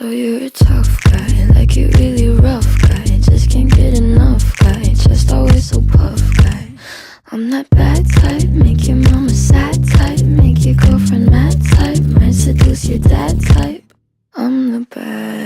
So you're a tough guy, like you really rough guy. Just can't get enough guy, just always so puff guy. I'm that bad type, make your mama sad type, make your girlfriend mad type, might seduce your dad type. I'm the bad